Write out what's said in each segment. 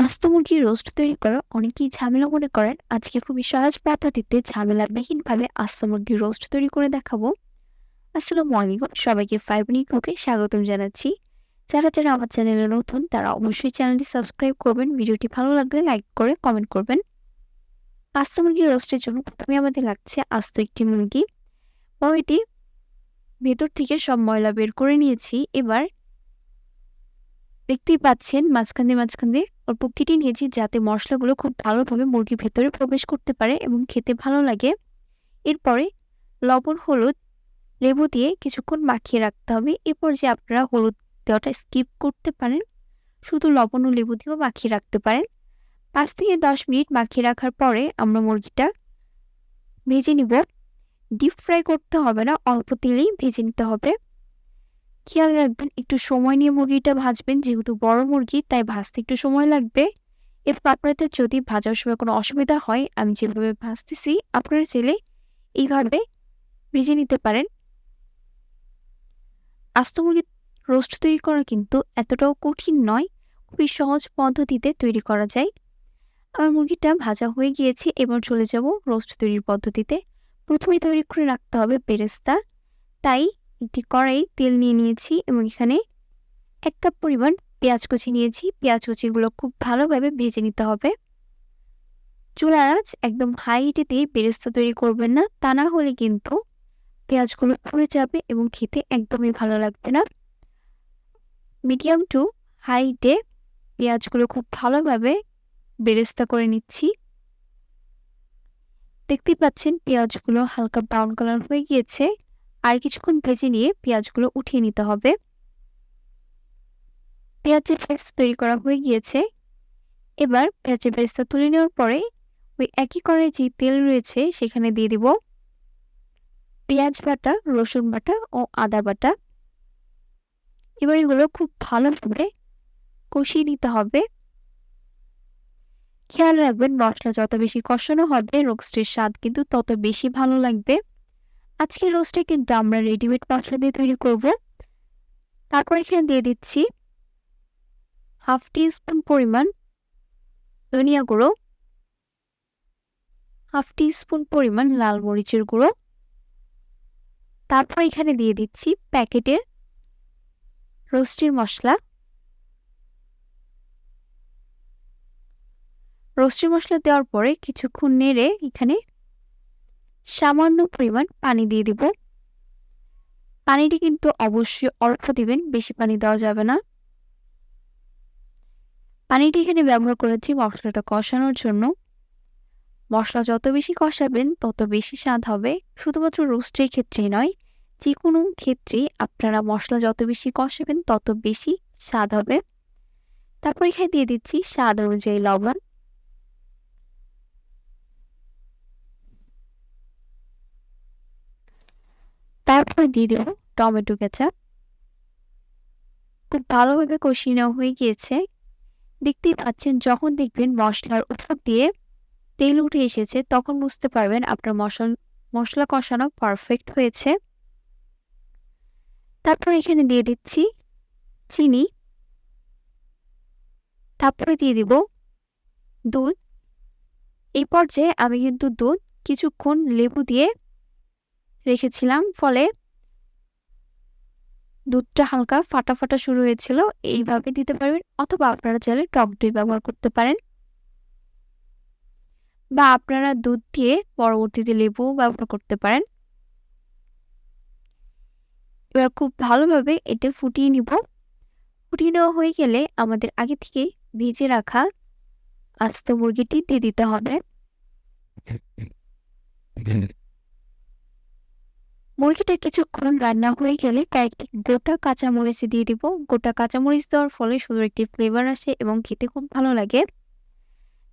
আস্ত মুরগির রোস্ট তৈরি করা অনেকেই ঝামেলা মনে করেন। আজকে খুবই সহজ পদ্ধতিতে ঝামেলাবিহীনভাবে আস্ত মুরগির রোস্ট তৈরি করে দেখাবো। আসসালামু আলাইকুম, সবাইকে 5 মিনিট কুকে স্বাগতম জানাচ্ছি। যারা আমার চ্যানেলে নতুন তারা অবশ্যই চ্যানেলটি সাবস্ক্রাইব করবেন। ভিডিওটি ভালো লাগলে লাইক করে কমেন্ট করবেন। আস্ত মুরগির রোস্টের জন্য প্রথমে আমাদের লাগছে আস্ত একটি মুরগি। এটি ভেতর থেকে সব ময়লা বের করে নিয়েছি। এবার দেখতেই পাচ্ছেন মাঝখান দিয়ে অল্প কেটে নিয়েছি, যাতে মশলাগুলো খুব ভালোভাবে মুরগির ভেতরে প্রবেশ করতে পারে এবং খেতে ভালো লাগে। এরপরে লবণ, হলুদ, লেবু দিয়ে কিছুক্ষণ মাখিয়ে রাখতে হবে। এরপর যে আপনারা হলুদ দেওয়াটা স্কিপ করতে পারেন, শুধু লবণ ও লেবু দিয়েও মাখিয়ে রাখতে পারেন। 5 থেকে 10 মিনিট মাখিয়ে রাখার পরে আমরা মুরগিটা ভেজে নিব। ডিপ ফ্রাই করতে হবে না, অল্প তেলেই ভেজে নিতে হবে। খেয়াল রাখবেন একটু সময় নিয়ে মুরগিটা ভাজবেন, যেহেতু বড় মুরগি তাই ভাজতে একটু সময় লাগবে। এরপর আপনাদের যদি ভাজার সময় কোনো অসুবিধা হয়, আমি যেভাবে ভাজতেছি আপনারা চাইলে এইভাবে ভেজে নিতে পারেন। আস্ত মুরগির রোস্ট তৈরি করা কিন্তু এতটাও কঠিন নয়, খুবই সহজ পদ্ধতিতে তৈরি করা যায়। আমার মুরগিটা ভাজা হয়ে গিয়েছে, এবার চলে যাব রোস্ট তৈরির পদ্ধতিতে। প্রথমে তৈরি করে রাখতে হবে বেরেস্তা। তাই একটি কড়াই তেল নিয়ে নিয়েছি এবং এখানে 1 কাপ পরিমাণ পেঁয়াজ কুচি নিয়েছি। পেঁয়াজ কুচিগুলো খুব ভালোভাবে ভেজে নিতে হবে। চুলার আঁচ একদম হাই হিটে দিয়ে বেরেস্তা তৈরি করবেন না, তা না হলে কিন্তু পেঁয়াজগুলো পুড়ে যাবে এবং খেতে একদমই ভালো লাগবে না। মিডিয়াম টু হাই হিটে পেঁয়াজগুলো খুব ভালোভাবে বেরেস্তা করে নিচ্ছি। দেখতেই পাচ্ছেন পেঁয়াজগুলো হালকা ব্রাউন কালার হয়ে গিয়েছে। আর কিছুক্ষণ ভেজে নিয়ে পেঁয়াজগুলো উঠিয়ে নিতে হবে। পেঁয়াজের পেস্ট তৈরি করা হয়ে গিয়েছে। এবার পেঁয়াজের পেস্টটা তুলে নেওয়ার পরে ওই একই কড়াইয়ে যে তেল রয়েছে সেখানে দিয়ে দিব পেঁয়াজ বাটা, রসুন বাটা ও আদা বাটা। এবার এগুলো খুব ভালোভাবে কষিয়ে নিতে হবে। খেয়াল রাখবেন মশলা যত বেশি কষানো হবে রোস্টের স্বাদ কিন্তু তত বেশি ভালো লাগবে। আজকের রোস্টে কিন্তু আমরা রেডিমেড মশলা দিয়ে তৈরি করব। তারপর এখানে দিয়ে দিচ্ছি হাফ টিস্পুন পরিমাণ ধনিয়া গুঁড়ো, হাফ টিস্পুন পরিমাণ লাল মরিচের গুঁড়ো। তারপর এখানে দিয়ে দিচ্ছি প্যাকেটের রোস্টের মশলা। রোস্টের মশলা দেওয়ার পরে কিছুক্ষণ নেড়ে এখানে সামান্য পরিমাণ পানি দিয়ে দিব। পানিটি কিন্তু অবশ্যই অল্প দিবেন, বেশি পানি দেওয়া যাবে না। পানিটি এখানে ব্যবহার করেছি মশলাটা কষানোর জন্য। মশলা যত বেশি কষাবেন তত বেশি স্বাদ হবে। শুধুমাত্র রোস্টের ক্ষেত্রেই নয়, যে কোনো ক্ষেত্রেই আপনারা মশলা যত বেশি কষাবেন তত বেশি স্বাদ হবে। তারপর এখানে দিয়ে দিচ্ছি স্বাদ অনুযায়ী লবণ। তারপর দিয়ে দেব টমেটো কেচাপ। খুব ভালোভাবে কষিয়ে নেওয়া হয়ে গিয়েছে। দেখতেই পাচ্ছেন যখন দেখবেন মশলার উপর দিয়ে তেল উঠে এসেছে তখন বুঝতে পারবেন আপনার মশলা কষানো পারফেক্ট হয়েছে। তারপর এখানে দিয়ে দিচ্ছি চিনি। তারপরে দিয়ে দিব দুধ। এই পর্যায়ে আমি কিন্তু দুধ কিছুক্ষণ লেবু দিয়ে রেখেছিলাম, ফলে দুধটা হালকা ফাটা ফাটা শুরু হয়েছিল। এইভাবে দিতে পারবেন, অথবা আপনারা চাইলে টক দই ব্যবহার করতে পারেন, বা আপনারা দুধ দিয়ে পরবর্তীতে লেবু ব্যবহার করতে পারেন। এবার খুব ভালোভাবে এটা ফুটিয়ে নিব। ফুটিয়ে নেওয়া হয়ে গেলে আমাদের আগে থেকে ভেজে রাখা আস্ত মুরগিটি দিয়ে দিতে হবে। মুরগিটা কিছুক্ষণ রান্না হয়ে গেলে কয়েকটি গোটা কাঁচামরিচ দিয়ে দিব। গোটা কাঁচামরিচ দেওয়ার ফলে সুন্দর একটি ফ্লেভার আসে এবং খেতে খুব ভালো লাগে।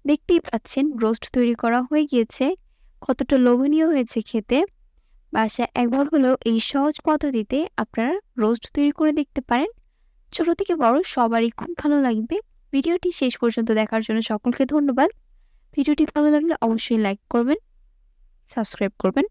দেখতেই পাচ্ছেন রোস্ট তৈরি করা হয়ে গিয়েছে, কতটা লোভনীয় হয়েছে খেতে। বাসায় একবার হলেও এই সহজ পদ্ধতিতে আপনারা রোস্ট তৈরি করে দেখতে পারেন। ছোট থেকে বড় সবারই খুব ভালো লাগবে। ভিডিওটি শেষ পর্যন্ত দেখার জন্য সকলকে ধন্যবাদ। ভিডিওটি ভালো লাগলে অবশ্যই লাইক করবেন, সাবস্ক্রাইব করবেন।